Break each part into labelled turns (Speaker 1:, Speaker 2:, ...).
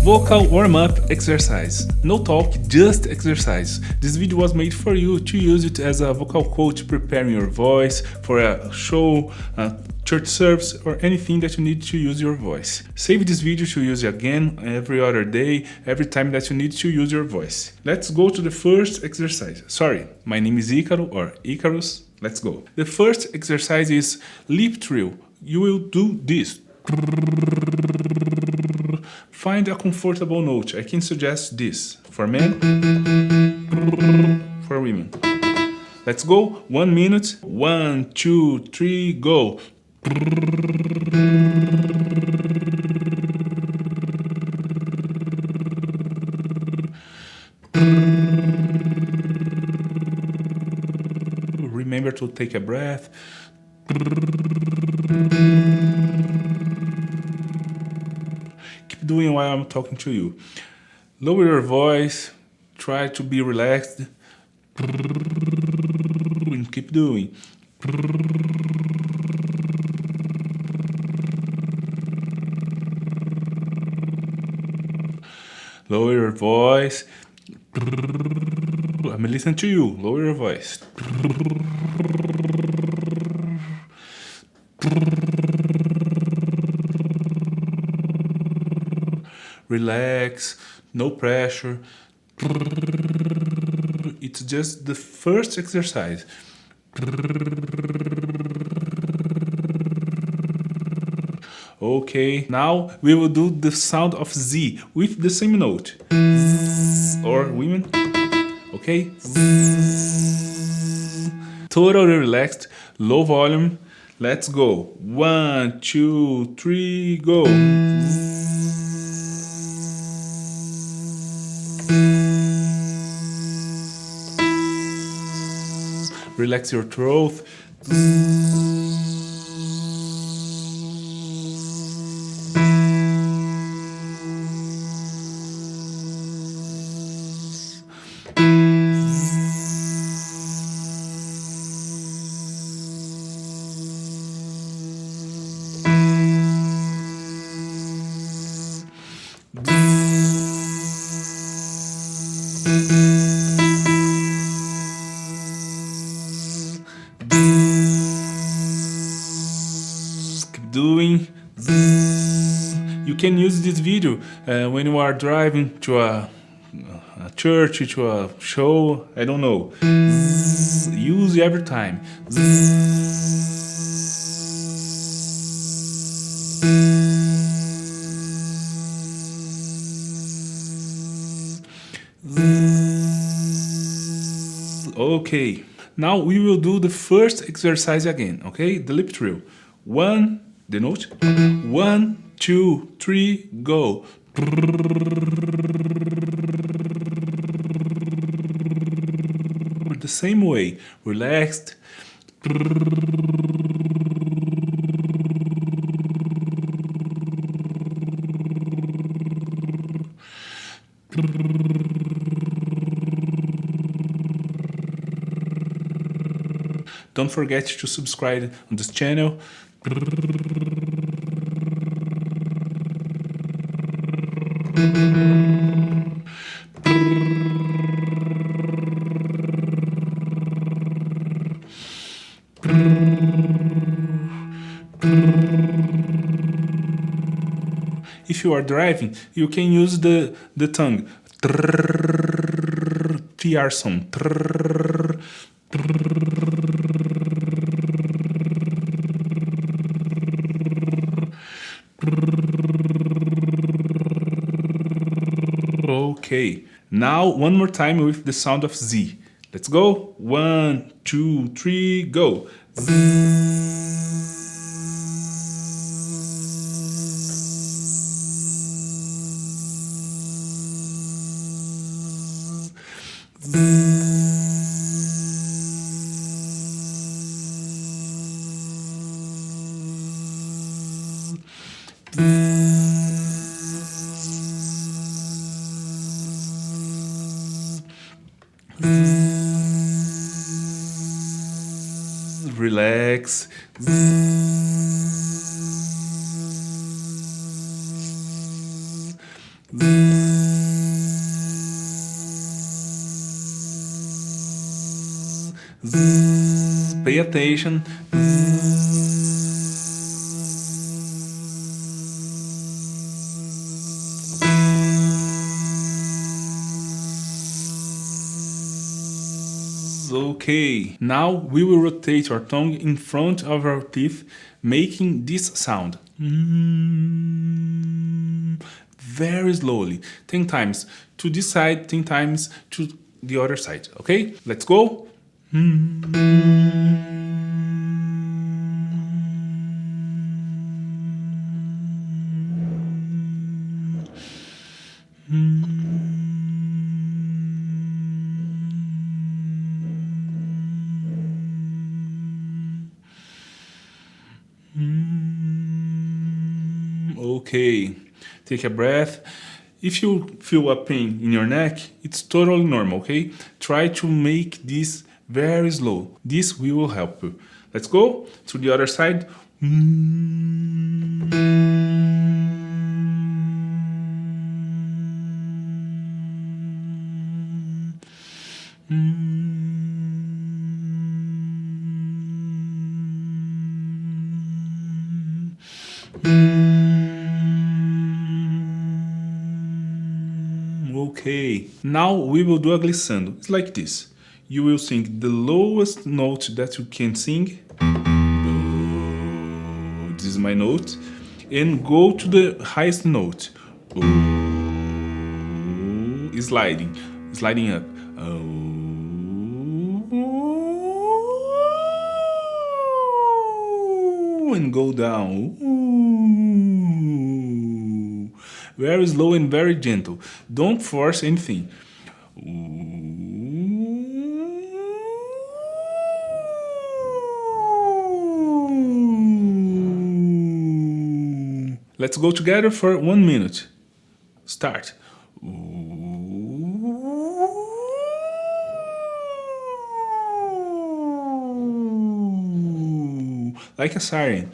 Speaker 1: Vocal warm-up exercise. No talk, just exercise. This video was made for you to use it as a vocal coach, preparing your voice for a show, a church service, or anything that you need to use your voice. Save this video to use it again every other day, every time that you need to use your voice. Let's go to the first exercise. Sorry, my name is Icaro or Icarus. Let's go. The first exercise is lip trill. You will do this. Find a comfortable note. I can suggest this for men, for women. Let's go. 1 minute. 1, 2, 3, go. Remember to take a breath. Keep doing while I'm talking to you. Lower your voice. Try to be relaxed. And keep doing. Lower your voice. I'm listening to you. Lower your voice. Relax, no pressure. It's just the first exercise. Okay, now we will do the sound of Z with the same note. Or women. Okay? Totally relaxed, low volume. Let's go. 1, 2, 3, go. Relax your throat. Keep doing. You can use this video when you are driving to a church, to a show, I don't know. Use it every time. Okay, now we will do the first exercise again, okay? The lip trill. 1, the note. 1, 2, 3, go. The same way, relaxed. Don't forget to subscribe on this channel. If you are driving, you can use the tongue. TR sound. Okay, now one more time with the sound of Z. Let's go. 1, 2, 3, go. Relax. Pay attention. Okay, now we will rotate our tongue in front of our teeth, making this sound. Very slowly, 10 times to this side, 10 times to the other side. Okay, let's go. Okay, take a breath. If you feel a pain in your neck, it's totally normal, okay? Try to make this very slow. This will help you. Let's go to the other side. Okay, now we will do a glissando. It's like this. You will sing the lowest note that you can sing. This is my note. And go to the highest note. Sliding up. And go down. Very slow and very gentle. Don't force anything. Let's go together for 1 minute. Start. Like a siren.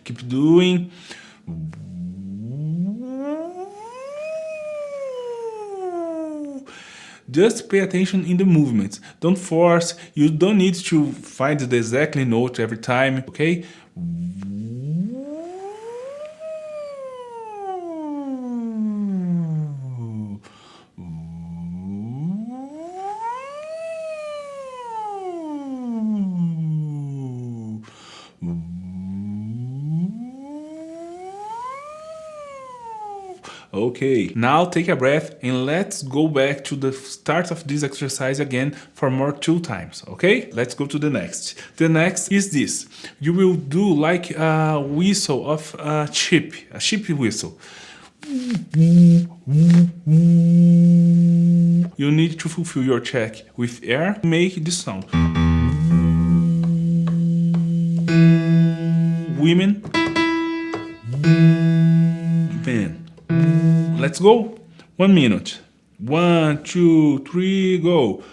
Speaker 1: Keep doing. Just pay attention in the movements. Don't force. You don't need to find the exact note every time, okay? Okay, now take a breath and let's go back to the start of this exercise again for more 2 times, okay? Let's go to the next. The next is this. You will do like a whistle of a sheep whistle. You need to fulfill your check with air to make this sound. Women, men. Let's go. 1 minute. 1, 2, 3, go.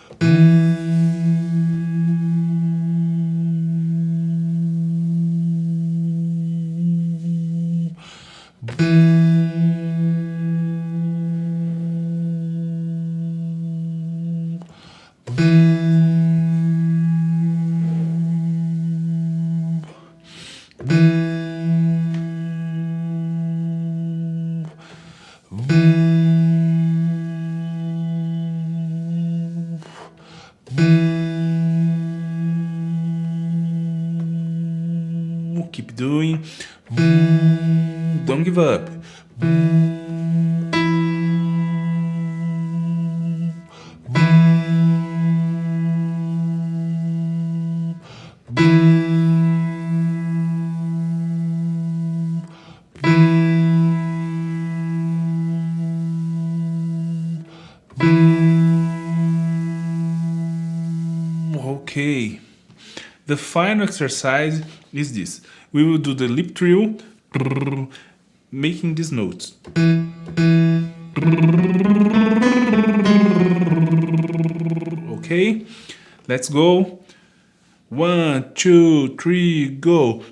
Speaker 1: Keep doing. Don't give up. Okay. The final exercise is this. We will do the lip trill, making these notes. Okay, let's go. 1, 2, 3, go.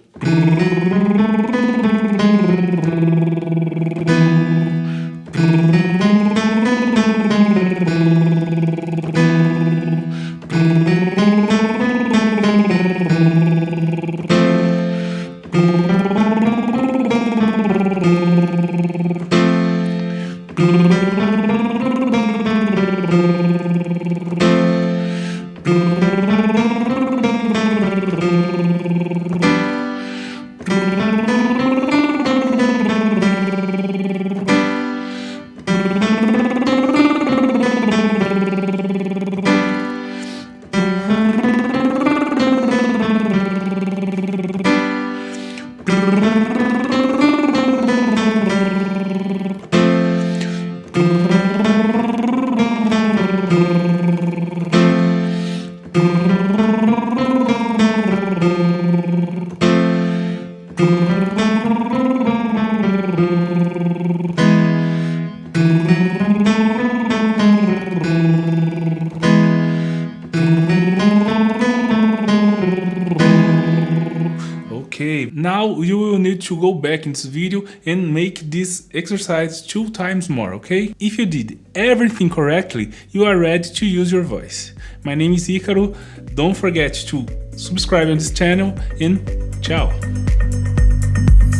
Speaker 1: Okay, now you will need to go back in this video and make this exercise 2 times more, okay? If you did everything correctly, you are ready to use your voice. My name is Ícaro. Don't forget to subscribe on this channel and ciao!